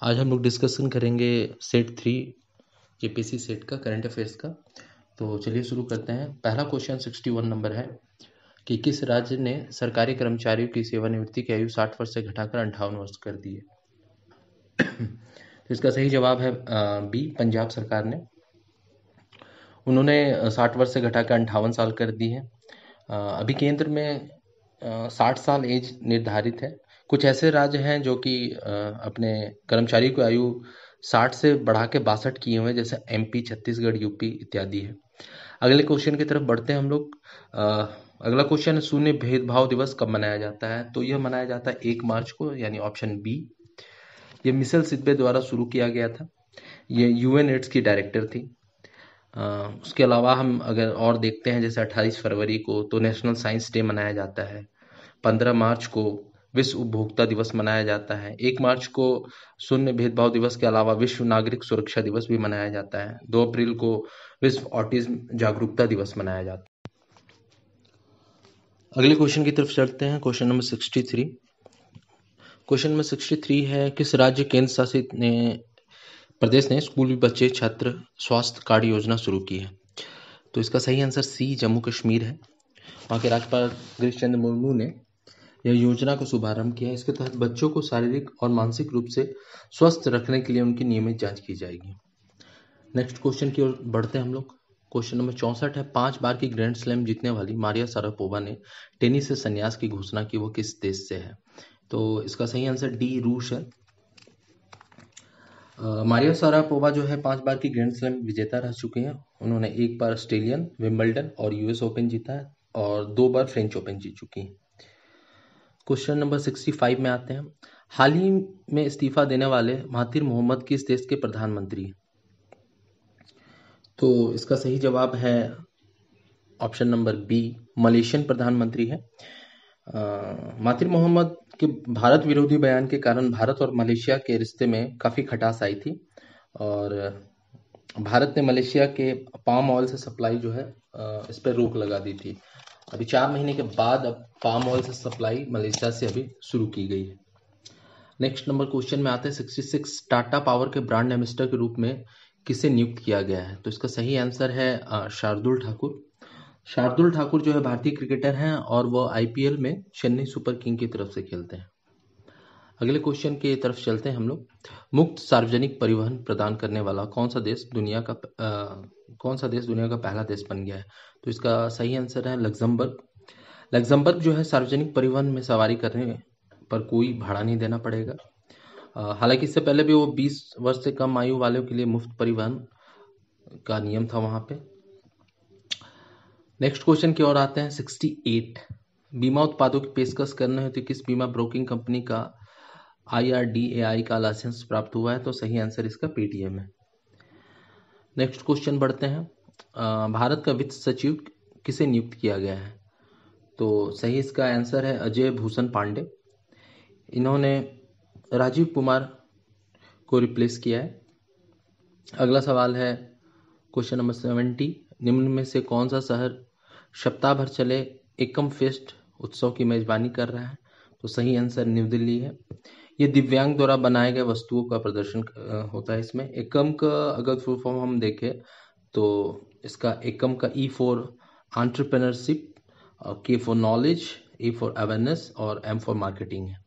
आज हम लोग डिस्कशन करेंगे सेट 3 जेपीसी सेट का करंट अफेयर्स का। तो चलिए शुरू करते हैं। पहला क्वेश्चन 61 नंबर है कि किस राज्य ने सरकारी कर्मचारियों की सेवानिवृत्ति की आयु 60 वर्ष से घटाकर 58 वर्ष कर दी है। तो इसका सही जवाब है बी, पंजाब सरकार ने। उन्होंने 60 वर्ष से घटाकर 58 साल कर दी है। अभी केंद्र में 60 साल एज निर्धारित है। कुछ ऐसे राज्य हैं जो कि अपने कर्मचारियों की आयु 60 से बढ़ा के 62 किए हुए हैं, जैसे एमपी, छत्तीसगढ़, यूपी इत्यादि है। अगले क्वेश्चन की तरफ बढ़ते हैं हम लोग। अगला क्वेश्चन है, शून्य भेदभाव दिवस कब मनाया जाता है? तो यह मनाया जाता है 1 मार्च को, यानी ऑप्शन बी। ये मिशेल सिदबे द्वारा शुरू किया गया था। ये यूएन एड्स की डायरेक्टर थी। उसके अलावा हम अगर और देखते हैं, जैसे 28 फरवरी को तो नेशनल साइंस डे मनाया जाता है। 15 मार्च को विश्व उपभोक्ता दिवस मनाया जाता है। 1 मार्च को शून्य भेदभाव दिवस के अलावा विश्व नागरिक सुरक्षा दिवस भी मनाया जाता है। 2 अप्रैल को विश्व ऑटिज्म जागरूकता दिवस मनाया जाता है। अगले क्वेश्चन की तरफ चलते हैं। Question number 63। क्वेश्चन नंबर 63 है, किस राज्य केंद्र शासित प्रदेश ने स्कूली बच्चे छात्र स्वास्थ्य कार्ड योजना शुरू की है? तो इसका सही आंसर सी, जम्मू कश्मीर है। वहाँ के राज्यपाल गिरीश चंद्र मुर्मू ने यह योजना का शुभारंभ किया है। इसके तहत बच्चों को शारीरिक और मानसिक रूप से स्वस्थ रखने के लिए उनकी नियमित जांच की जाएगी। नेक्स्ट क्वेश्चन की ओर बढ़ते हैं हम लोग। क्वेश्चन नंबर 64 है, 5 बार की ग्रैंड स्लैम जीतने वाली मारिया शारापोवा ने टेनिस से संन्यास की घोषणा की। वो किस देश से है? तो इसका सही आंसर डी, रूस है। मारिया शारापोवा जो है 5 बार की ग्रैंड स्लैम विजेता रह चुकी हैं। उन्होंने 1 बार ऑस्ट्रेलियन, विंबलडन और यूएस ओपन जीता है और 2 बार फ्रेंच ओपन जीत चुकी हैं। क्वेश्चन नंबर 65 में आते हैं। हाल ही में इस्तीफा देने वाले महातिर मोहम्मद किस देश के प्रधानमंत्री हैं? तो इसका सही जवाब है ऑप्शन नंबर बी, मलेशियन प्रधानमंत्री है। महातिर मोहम्मद के भारत विरोधी बयान के कारण भारत और मलेशिया के रिश्ते में काफ़ी खटास आई थी और भारत ने मलेशिया के पाम ऑयल से सप्लाई जो है इस पर रोक लगा दी थी। अभी 4 महीने के बाद अब पाम ऑयल से सप्लाई मलेशिया से अभी शुरू की गई है। नेक्स्ट नंबर क्वेश्चन में आते हैं 66। टाटा पावर के ब्रांड एम्बेसडर के रूप में किसे नियुक्त किया गया है? तो इसका सही आंसर है शार्दुल ठाकुर। शार्दुल ठाकुर जो है भारतीय क्रिकेटर हैं और वो आईपीएल में चेन्नई सुपर किंग की तरफ से खेलते हैं। अगले क्वेश्चन की तरफ चलते हैं हम लोग। मुक्त सार्वजनिक परिवहन प्रदान करने वाला कौन सा देश दुनिया का पहला देश बन गया है? तो इसका सही आंसर है लग्जमबर्ग। लग्जमबर्ग जो है सार्वजनिक परिवहन में सवारी करने पर कोई भाड़ा नहीं देना पड़ेगा। हालांकि इससे पहले भी वो 20 वर्ष से कम आयु वालों के लिए मुफ्त परिवहन का नियम था वहां पे। नेक्स्ट क्वेश्चन की ओर आते हैं 68। बीमा उत्पादों की पेशकश करने हेतु किस बीमा ब्रोकिंग कंपनी का IRDAI का लाइसेंस प्राप्त हुआ है? तो सही आंसर इसका पेटीएम है। नेक्स्ट क्वेश्चन बढ़ते हैं। भारत का वित्त सचिव किसे नियुक्त किया गया है? तो सही इसका आंसर है अजय भूषण पांडे। इन्होंने राजीव कुमार को रिप्लेस किया है। अगला सवाल है क्वेश्चन नंबर 70। निम्न में से कौन सा शहर सप्ताह भर चले एकम फेस्ट उत्सव की मेजबानी कर रहा है? तो सही आंसर न्यू दिल्ली है। ये दिव्यांग द्वारा बनाए गए वस्तुओं का प्रदर्शन होता है इसमें। एकम का अगर फुल फॉर्म हम देखें तो इसका एकम का E for entrepreneurship, K for knowledge, A for awareness और M फॉर मार्केटिंग है।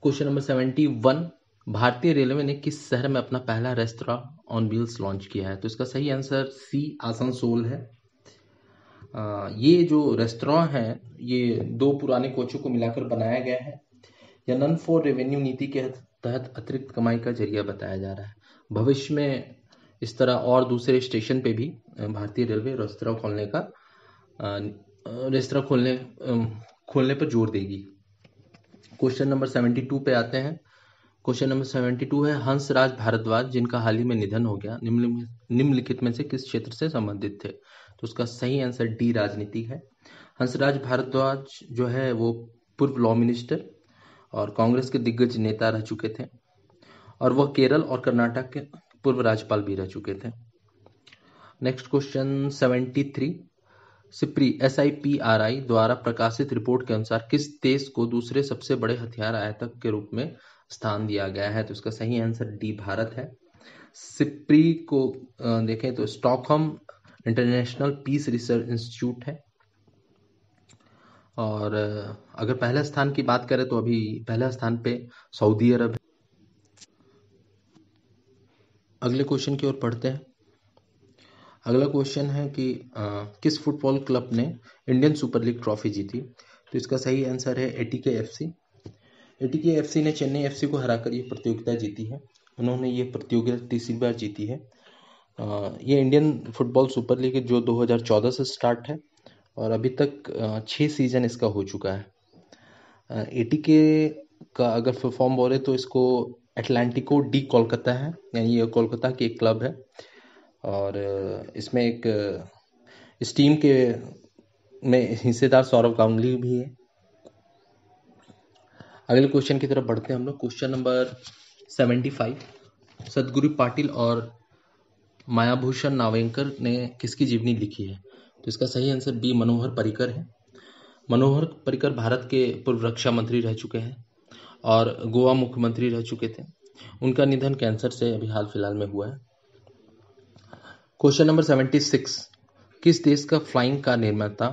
Question number 71। भारतीय रेलवे ने किस शहर में अपना पहला रेस्तरां ऑन व्हील्स लॉन्च किया है? तो इसका सही आंसर सी, आसनसोल है। ये जो रेस्तरां है ये 2 पुराने कोचों को मिलाकर बनाया गया है। यह नन फॉर रेवेन्यू नीति के तहत अतिरिक्त कमाई का जरिया बताया जा रहा है। भविष्य में इस तरह और दूसरे स्टेशन पे भी भारतीय रेलवे रेस्तरां खोलने पर जोर देगी। क्वेश्चन नंबर 72 पे आते हैं। क्वेश्चन नंबर 72 है, हंसराज भारद्वाज जिनका हाल ही में निधन हो गया निम्नलिखित में से किस क्षेत्र से संबंधित थे? तो उसका सही आंसर डी, राजनीति है। हंसराज भारद्वाज जो है वो पूर्व लॉ मिनिस्टर और कांग्रेस के दिग्गज नेता रह चुके थे और वह केरल और कर्नाटक के पूर्व राज्यपाल भी रह चुके थे। Next question 73। सिप्री SIPRI द्वारा प्रकाशित रिपोर्ट के अनुसार किस देश को दूसरे सबसे बड़े हथियार आयातक के रूप में स्थान दिया गया है? तो इसका सही आंसर डी भारत है। सिप्री को देखें तो Stockholm International Peace Research Institute है। और अगर पहले स्थान की बात करें तो अभी पहले स्थान पे सऊदी अरब है। अगले क्वेश्चन की ओर पढ़ते हैं। अगला क्वेश्चन है कि किस फुटबॉल क्लब ने इंडियन सुपर लीग ट्रॉफी जीती? तो इसका सही आंसर है ATK FC। ATK FC ने चेन्नई FC को हराकर ये प्रतियोगिता जीती है। उन्होंने ये प्रतियोगिता तीसरी बार जीती है। ये इंडियन फुटबॉल सुपर लीग जो 2014 से स्टार्ट है और अभी तक 6 सीजन इसका हो चुका है। ATK का अगर फुल फॉर्म बोले तो इसको एटलांटिको डी कोलकाता है, यानी ये कोलकाता की एक क्लब है। और इसमें इस टीम के में हिस्सेदार सौरव गांगुली भी है। अगले क्वेश्चन की तरफ बढ़ते हैं हम लोग। क्वेश्चन नंबर 75, सदगुरु पाटिल और मायाभूषण नावेंकर ने किसकी जीवनी लिखी है? तो इसका सही आंसर बी मनोहर पर्रिकर है। मनोहर पर्रिकर भारत के पूर्व रक्षा मंत्री रह चुके हैं और गोवा मुख्यमंत्री रह चुके थे। उनका निधन कैंसर से अभी हाल फिलहाल में हुआ है। क्वेश्चन नंबर 76, किस देश का फ्लाइंग कार निर्माता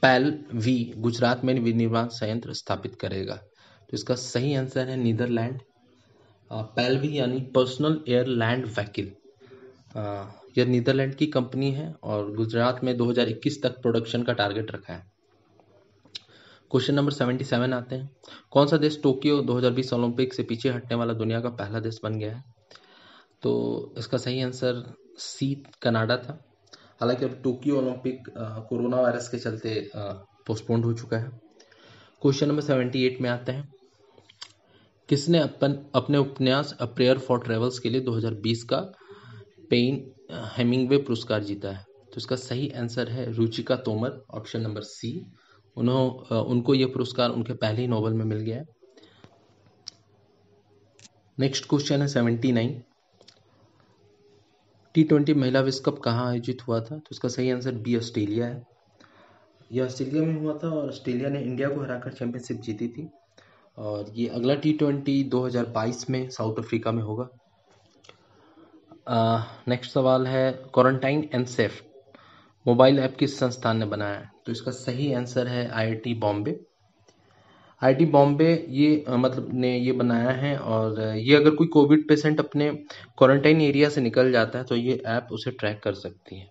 PAL-V गुजरात में विनिर्माण संयंत्र स्थापित करेगा? तो इसका सही आंसर है नीदरलैंड। PAL-V यानी पर्सनल एयर लैंड व्हीकल, यह नीदरलैंड की कंपनी है और गुजरात में 2021 तक प्रोडक्शन का टारगेट रखा है। क्वेश्चन नंबर 77 आते हैं। कौन सा देश टोक्यो 2020 ओलंपिक से पीछे हटने वाला दुनिया का पहला देश बन गया है? तो इसका सही आंसर सी कनाडा था। हालांकि अब टोक्यो ओलंपिक कोरोना वायरस के चलते पोस्टपोन्ड हो चुका है। क्वेश्चन नंबर 78 में आते हैं। किसने अपने उपन्यास अ प्रेयर फॉर ट्रेवल्स के लिए 2020 का पेन हेमिंगवे पुरस्कार जीता है? तो इसका सही आंसर है Ruchika Tomar, option number C. उनको यह पुरस्कार उनके पहले ही नोवेल में मिल गया है। नेक्स्ट क्वेश्चन है 79, T20 महिला विश्व कप कहाँ आयोजित हुआ था? तो इसका सही आंसर बी ऑस्ट्रेलिया है। यह ऑस्ट्रेलिया में हुआ था और ऑस्ट्रेलिया ने इंडिया को हराकर चैंपियनशिप जीती थी। और ये अगला T20 2022 में साउथ अफ्रीका में होगा। नेक्स्ट सवाल है, quarantine and safe mobile app किस संस्थान ने बनाया है? तो इसका सही आंसर है IIT बॉम्बे। IIT बॉम्बे ने ये बनाया है और ये अगर कोई कोविड पेशेंट अपने क्वारंटाइन एरिया से निकल जाता है तो ये ऐप उसे ट्रैक कर सकती है।